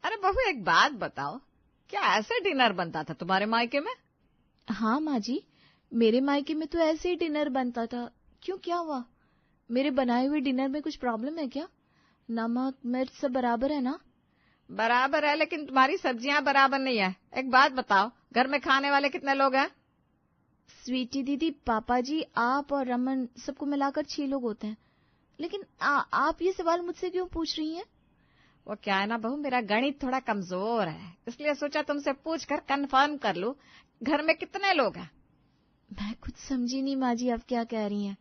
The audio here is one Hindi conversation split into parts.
अरे बहू, एक बात बताओ, क्या ऐसे डिनर बनता था तुम्हारे मायके में? हाँ माँ जी, मेरे मायके में तो ऐसे ही डिनर बनता था। क्यों, क्या हुआ? मेरे बनाए हुए डिनर में कुछ प्रॉब्लम है क्या? नमक मिर्च सब बराबर है ना? बराबर है, लेकिन तुम्हारी सब्जियां बराबर नहीं है। एक बात बताओ, घर में खाने वाले कितने लोग हैं? स्वीटी दीदी, पापा जी, आप और रमन सबको मिलाकर 6 लोग होते हैं। लेकिन आप ये सवाल मुझसे क्यों पूछ रही हैं? वो क्या है ना बहू, मेरा गणित थोड़ा कमजोर है, इसलिए सोचा तुमसे पूछ कर कंफर्म कर लूं, घर में कितने लोग हैं। मैं कुछ समझी नहीं माँ जी, आप क्या कह रही हैं?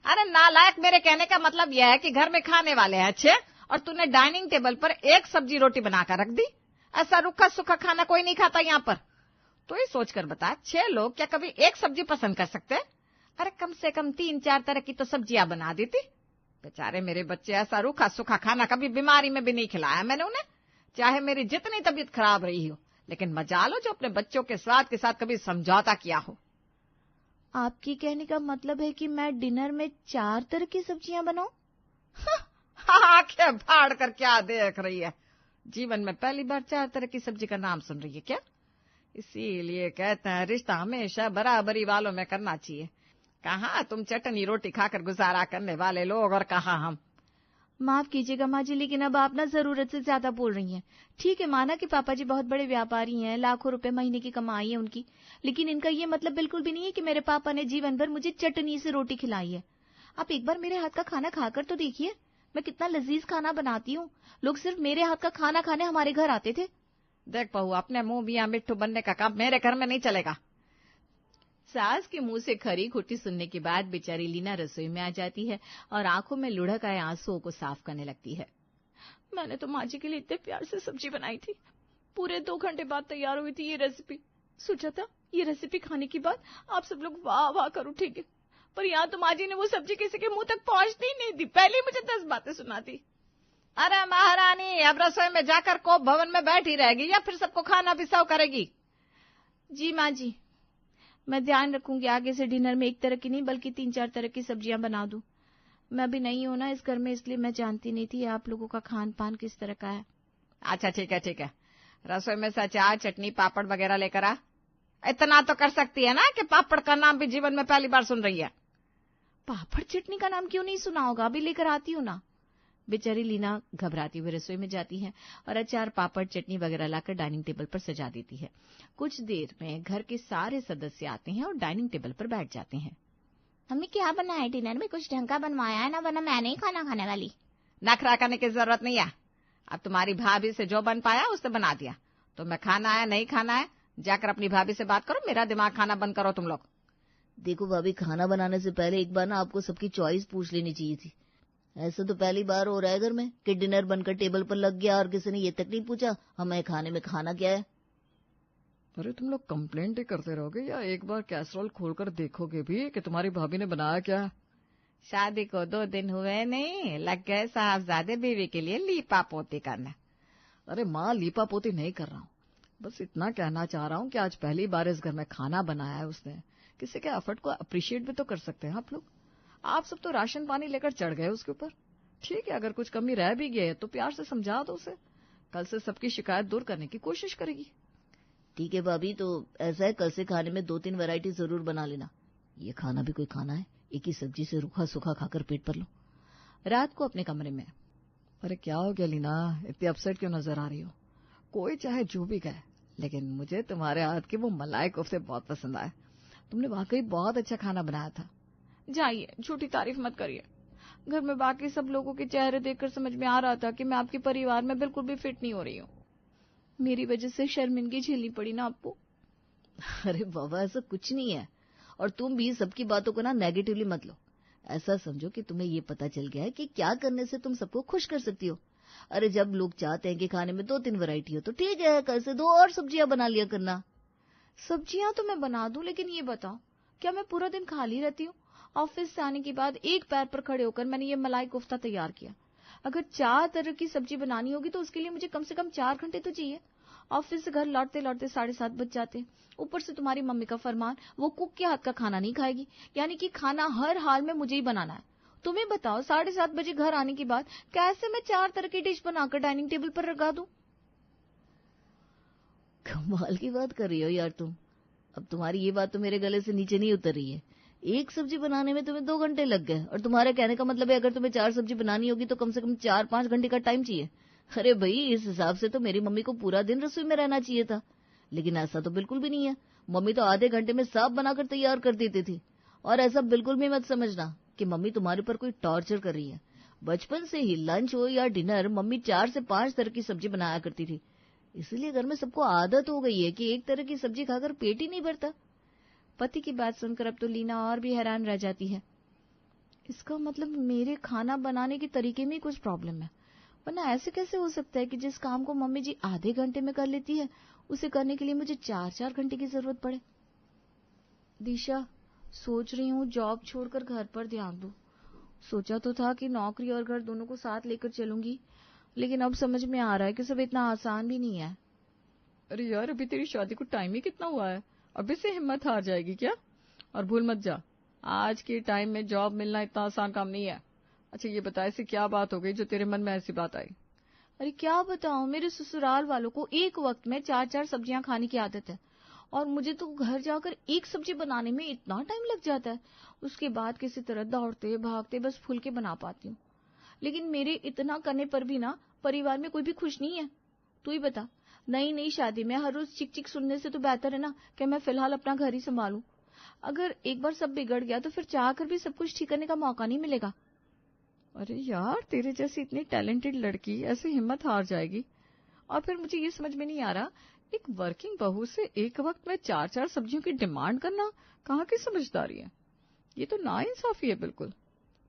अरे नालायक, मेरे कहने का मतलब यह है कि घर में खाने वाले हैं 6 और तूने डाइनिंग टेबल पर एक सब्जी रोटी बनाकर रख दी। ऐसा रूखा सूखा खाना कोई नहीं खाता यहाँ पर। तो ये सोचकर बता, 6 लोग क्या कभी एक सब्जी पसंद कर सकते हैं? अरे कम से कम 3-4 तरह की तो सब्जियां बना देती। बेचारे मेरे बच्चे, ऐसा रूखा सूखा खाना कभी बीमारी में भी नहीं खिलाया मैंने उन्हें, चाहे मेरी जितनी तबीयत खराब रही हो। लेकिन मजा लो जो अपने बच्चों के स्वाद के साथ कभी समझौता किया हो। आपकी कहने का मतलब है कि मैं डिनर में 4 तरह की सब्जियां बनाऊं? आंखें फाड़ कर क्या देख रही है? जीवन में पहली बार 4 तरह की सब्जी का नाम सुन रही है क्या? इसीलिए कहते हैं रिश्ता हमेशा बराबरी वालों में करना चाहिए। कहाँ तुम चटनी रोटी खाकर गुजारा करने वाले लोग और कहाँ हम। माफ कीजिएगा माँ जी, लेकिन अब आप ना जरूरत से ज्यादा बोल रही हैं। ठीक है, माना कि पापा जी बहुत बड़े व्यापारी हैं, लाखों रुपए महीने की कमाई है उनकी, लेकिन इनका ये मतलब बिल्कुल भी नहीं है कि मेरे पापा ने जीवन भर मुझे चटनी से रोटी खिलाई है। आप एक बार मेरे हाथ का खाना खाकर तो देखिए, मैं कितना लजीज खाना बनाती हूँ। लोग सिर्फ मेरे हाथ का खाना खाने हमारे घर आते थे। देख बहू, अपने मुंह मियां मिट्ठू बनने का काम मेरे घर में नहीं चलेगा। सास के मुंह से खरी खोटी सुनने के बाद बेचारी लीना रसोई में आ जाती है और आंखों में लुढ़क आए आंसुओं को साफ करने लगती है। मैंने तो माँ जी के लिए इतने प्यार से सब्जी बनाई थी, पूरे 2 घंटे बाद तैयार हुई थी ये रेसिपी। सोचा था ये रेसिपी खाने के बाद आप सब लोग वाह वाह कर उठेंगे, पर यहाँ तो माँ जी ने वो सब्जी किसी के मुंह तक पहुंचती ही नहीं दी, पहले ही मुझे 10 बातें सुनाती। अरे महारानी, अब रसोई में जाकर कोप भवन में बैठी रहेगी या फिर सबको खाना भी सर्व करेगी? जी माँ जी, मैं ध्यान रखूंगी आगे से डिनर में 1 तरह की नहीं बल्कि 3-4 तरह की सब्जियां बना दूं। मैं अभी नहीं हूं ना इस घर में, इसलिए मैं जानती नहीं थी आप लोगों का खान पान किस तरह का है। अच्छा ठीक है ठीक है, रसोई में से अचार चटनी पापड़ वगैरह लेकर आ। इतना तो कर सकती है ना कि पापड़ का नाम भी जीवन में पहली बार सुन रही है। पापड़ चटनी का नाम क्यों नहीं सुना होगा, अभी लेकर आती हूँ ना। बेचारी लीना घबराती हुई रसोई में जाती है और अचार पापड़ चटनी वगैरह लाकर डाइनिंग टेबल पर सजा देती है। कुछ देर में घर के सारे सदस्य आते हैं और डाइनिंग टेबल पर बैठ जाते हैं। मम्मी क्या बनाया है डिनर में? कुछ ढंग का बनवाया है ना, वरना मैं नहीं खाना खाने वाली। नखरा करने की जरूरत नहीं है। अब तुम्हारी भाभी से जो बन पाया उसने बना दिया। तुम्हें खाना है नहीं खाना है, जाकर अपनी भाभी से बात करो, मेरा दिमाग खाना बंद करो तुम लोग। देखो भाभी, खाना बनाने से पहले एक बार ना आपको सबकी चॉइस पूछ लेनी चाहिए थी। ऐसा तो पहली बार हो रहा है घर में कि डिनर बनकर टेबल पर लग गया और किसी ने ये तक नहीं पूछा हमें खाने में खाना क्या है। अरे तुम लोग कंप्लेंट ही करते रहोगे या एक बार कैसरोल खोलकर देखोगे भी कि तुम्हारी भाभी ने बनाया क्या? शादी को 2 दिन हुए नहीं, लग गए साहबजादे बीवी के लिए लीपा पोती करना। अरे माँ, लीपा पोती नहीं कर रहा हूँ, बस इतना कहना चाह रहा हूँ कि आज पहली बार इस घर में खाना बनाया है उसने। किसी के एफर्ट को अप्रिशिएट भी तो कर सकते हैं आप लोग। आप सब तो राशन पानी लेकर चढ़ गए उसके ऊपर। ठीक है, अगर कुछ कमी रह भी गई है तो प्यार से समझा दो उसे, कल से सबकी शिकायत दूर करने की कोशिश करेगी। ठीक है भाभी, तो ऐसा है कल से खाने में 2-3 वैरायटी जरूर बना लेना। ये खाना भी कोई खाना है? एक ही सब्जी से रूखा सूखा खाकर पेट भर लो। रात को अपने कमरे में। अरे क्या हो गया लीना, इतनी अपसेट क्यों नजर आ रही हो? कोई चाहे जो भी कहे, लेकिन मुझे तुम्हारे हाथ के वो मलाई कोफ्ते बहुत पसंद आए। तुमने वाकई बहुत अच्छा खाना बनाया था। जाइए, झूठी तारीफ मत करिए। घर में बाकी सब लोगों के चेहरे देखकर समझ में आ रहा था कि मैं आपके परिवार में बिल्कुल भी फिट नहीं हो रही हूँ। मेरी वजह से शर्मिंदगी झेलनी पड़ी ना आपको। अरे बाबा, ऐसा कुछ नहीं है। और तुम भी सबकी बातों को ना नेगेटिवली मत लो। ऐसा समझो कि तुम्हें ये पता चल गया है कि क्या करने से तुम सबको खुश कर सकती हो। अरे जब लोग चाहते हैं कि खाने में 2-3 वैरायटी हो तो ठीक है, कल से 2 और सब्जियां बना लिया करना। सब्जियां तो मैं बना दूं, लेकिन ये बताओ, क्या मैं पूरा दिन खाली रहती हूँ? ऑफिस से आने के बाद एक पैर पर खड़े होकर मैंने ये मलाई कोफ्ता तैयार किया। अगर 4 तरह की सब्जी बनानी होगी तो उसके लिए मुझे कम से कम 4 घंटे तो चाहिए। ऑफिस से घर लौटते लौटते 7:30 बज जाते हैं। ऊपर से तुम्हारी मम्मी का फरमान, वो कुक के हाथ का खाना नहीं खाएगी, यानी कि खाना हर हाल में मुझे ही बनाना है। तुम्हें बताओ, 7:30 बजे घर आने के बाद कैसे मैं 4 तरह की डिश बनाकर डाइनिंग टेबल पर लगा दूं? कमाल की बात कर रही हो यार तुम। अब तुम्हारी ये बात तो मेरे गले से नीचे नहीं उतर रही है। एक सब्जी बनाने में तुम्हें 2 घंटे लग गए, और तुम्हारे कहने का मतलब है अगर तुम्हें 4 सब्जी बनानी होगी तो कम से कम 4-5 घंटे का टाइम चाहिए। अरे भाई, इस हिसाब से तो मेरी मम्मी को पूरा दिन रसोई में रहना चाहिए था। लेकिन ऐसा तो बिल्कुल भी नहीं है। मम्मी तो आधे घंटे में साफ बनाकर तैयार कर देती थी। और ऐसा बिल्कुल भी मत समझना कि मम्मी तुम्हारे ऊपर कोई टॉर्चर कर रही है। बचपन से ही लंच हो या डिनर, मम्मी 4 से 5 तरह की सब्जी बनाया करती थी। इसलिए घर में सबको आदत हो गई है कि एक तरह की सब्जी खाकर पेट ही नहीं भरता। पति की बात सुनकर अब तो लीना और भी हैरान रह जाती है। इसका मतलब मेरे खाना बनाने के तरीके में ही कुछ प्रॉब्लम है, वरना ऐसे कैसे हो सकता है कि जिस काम को मम्मी जी आधे घंटे में कर लेती है उसे करने के लिए मुझे 4-4 घंटे की जरूरत पड़े। दिशा, सोच रही हूँ जॉब छोड़कर घर पर ध्यान दूं। सोचा तो था कि नौकरी और घर दोनों को साथ लेकर चलूंगी, लेकिन अब समझ में आ रहा है कि सब इतना आसान भी नहीं है। अरे यार, अभी तेरी शादी को टाइम ही कितना हुआ है, अभी से हिम्मत हार जाएगी क्या? और भूल मत जा, आज के टाइम में जॉब मिलना इतना आसान काम नहीं है। अच्छा ये बता, ऐसी क्या बात हो गई जो तेरे मन में ऐसी बात आई? अरे क्या बताऊं, मेरे ससुराल वालों को एक वक्त में 4-4 सब्जियां खाने की आदत है, और मुझे तो घर जाकर एक सब्जी बनाने में इतना टाइम लग जाता है। उसके बाद किसी तरह दौड़ते भागते बस फुल्के बना पाती हूँ। लेकिन मेरे इतना करने पर भी ना परिवार में कोई भी खुश नहीं है। तू ही बता, नई नई शादी में हर रोज चिक चिक सुनने से तो बेहतर है ना कि मैं फिलहाल अपना घर ही संभालूं। अगर एक बार सब बिगड़ गया तो फिर चाह कर भी सब कुछ ठीक करने का मौका नहीं मिलेगा। अरे यार, तेरे जैसी इतनी टैलेंटेड लड़की ऐसे हिम्मत हार जाएगी? और फिर मुझे ये समझ में नहीं आ रहा, एक वर्किंग बहू से एक वक्त में 4-4 सब्जियों की डिमांड करना कहाँ की समझदारी है? ये तो नाइंसाफी है बिल्कुल।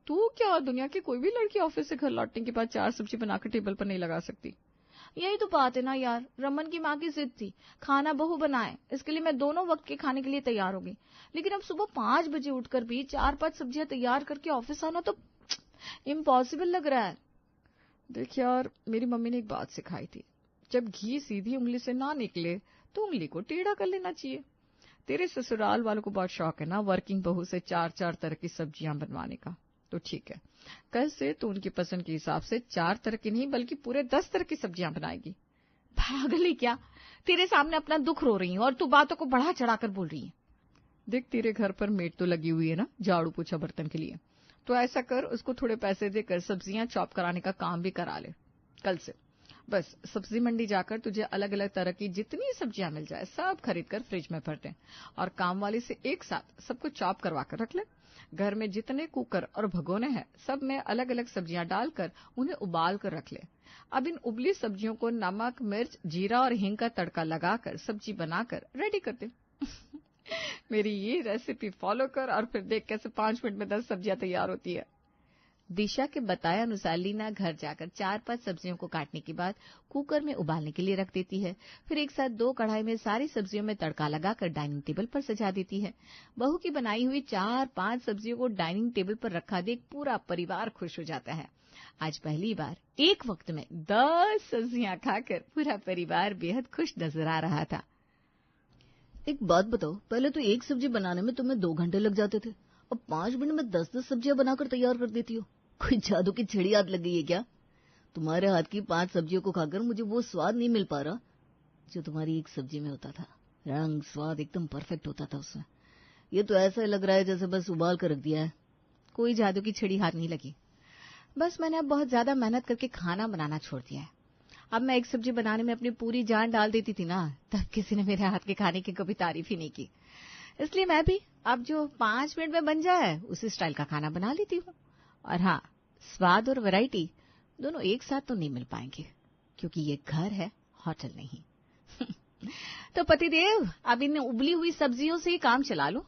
तू क्या दुनिया की कोई भी लड़की ऑफिस से घर लौटने के बाद 4 सब्जी बनाकर टेबल पर नहीं लगा सकती? यही तो बात है ना यार, रमन की माँ की जिद थी खाना बहू बनाए, इसके लिए मैं दोनों वक्त के खाने के लिए तैयार हो गई। लेकिन अब सुबह 5 बजे उठकर भी 4-5 सब्जियां तैयार करके ऑफिस आना तो इम्पॉसिबल लग रहा है। देख यार, मेरी मम्मी ने एक बात सिखाई थी, जब घी सीधी उंगली से ना निकले तो उंगली को टेढ़ा कर लेना चाहिए। तेरे ससुराल वालों को बहुत शौक है ना वर्किंग बहू से 4-4 तरह की सब्जियां बनवाने का, तो ठीक है, कल से तो उनकी पसंद के हिसाब से 4 तरह की नहीं बल्कि पूरे 10 तरह की सब्जियां बनाएगी। पागल है क्या? तेरे सामने अपना दुख रो रही हूँ और तू बातों को बढ़ा चढ़ाकर बोल रही है। देख, तेरे घर पर मेड तो लगी हुई है ना झाड़ू पोछा बर्तन के लिए, तो ऐसा कर, उसको थोड़े पैसे देकर सब्जियां चॉप कराने का काम भी करा ले कल से। बस सब्जी मंडी जाकर तुझे अलग अलग तरह की जितनी सब्जियां मिल जाए सब खरीद कर फ्रिज में भर दे, और काम वाले से एक साथ सबको चॉप करवा कर रख ले। घर में जितने कुकर और भगोने हैं सब में अलग अलग सब्जियां डालकर उन्हें उबाल कर रख ले। अब इन उबली सब्जियों को नमक, मिर्च, जीरा और हींग का तड़का लगाकर सब्जी बनाकर रेडी कर दे। मेरी ये रेसिपी फॉलो कर और फिर देख कैसे 5 मिनट में 10 सब्जियां तैयार होती है। दिशा के बताए अनुसार लीना घर जाकर 4-5 सब्जियों को काटने के बाद कुकर में उबालने के लिए रख देती है। फिर एक साथ 2 कढ़ाई में सारी सब्जियों में तड़का लगाकर डाइनिंग टेबल पर सजा देती है। बहू की बनाई हुई 4-5 सब्जियों को डाइनिंग टेबल पर रखा देख पूरा परिवार खुश हो जाता है। आज पहली बार एक वक्त में 10 सब्जियां खाकर पूरा परिवार बेहद खुश नजर आ रहा था। एक बात बताओ, पहले तो एक सब्जी बनाने में तुम्हें 2 घंटे लग जाते थे, अब 5 मिनट में 10-10 सब्जियां बनाकर तैयार कर देती हो। कोई जादू की छड़ी हाथ लग गई है क्या? तुम्हारे हाथ की 5 सब्जियों को खाकर मुझे वो स्वाद नहीं मिल पा रहा जो तुम्हारी एक सब्जी में होता था। रंग स्वाद एकदम परफेक्ट होता था उसमें। ये तो ऐसा लग रहा है जैसे बस उबाल कर रख दिया है। कोई जादू की छड़ी हाथ नहीं लगी, बस मैंने अब बहुत ज्यादा मेहनत करके खाना बनाना छोड़ दिया है। अब मैं एक सब्जी बनाने में अपनी पूरी जान डाल देती थी ना, तब किसी ने मेरे हाथ के खाने की कभी तारीफ ही नहीं की। इसलिए मैं भी अब जो 5 मिनट में बन जाए उसी स्टाइल का खाना बना लेती हूँ। और हाँ, स्वाद और वैरायटी दोनों एक साथ तो नहीं मिल पाएंगे, क्योंकि ये घर है, होटल नहीं। तो पतिदेव, अब इन उबली हुई सब्जियों से ही काम चला लो।